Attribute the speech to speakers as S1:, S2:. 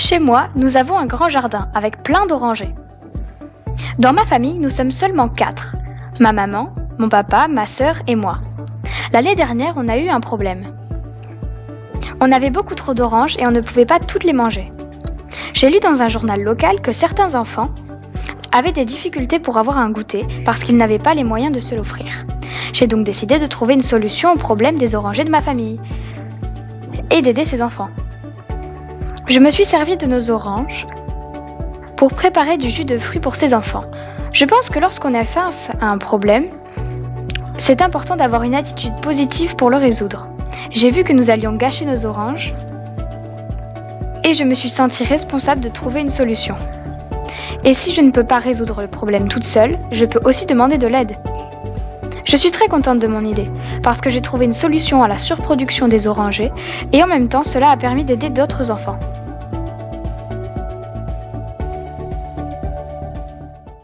S1: Chez moi, nous avons un grand jardin avec plein d'orangers. Dans ma famille, nous sommes seulement 4. Ma maman, mon papa, ma sœur et moi. L'année dernière, on a eu un problème. On avait beaucoup trop d'oranges et on ne pouvait pas toutes les manger. J'ai lu dans un journal local que certains enfants avaient des difficultés pour avoir un goûter parce qu'ils n'avaient pas les moyens de se l'offrir. J'ai donc décidé de trouver une solution au problème des orangers de ma famille et d'aider ces enfants. Je me suis servi de nos oranges pour préparer du jus de fruits pour ces enfants. Je pense que lorsqu'on est face à un problème, c'est important d'avoir une attitude positive pour le résoudre. J'ai vu que nous allions gâcher nos oranges et je me suis sentie responsable de trouver une solution. Et si je ne peux pas résoudre le problème toute seule, je peux aussi demander de l'aide. Je suis très contente de mon idée, parce que j'ai trouvé une solution à la surproduction des orangers et en même temps cela a permis d'aider d'autres enfants.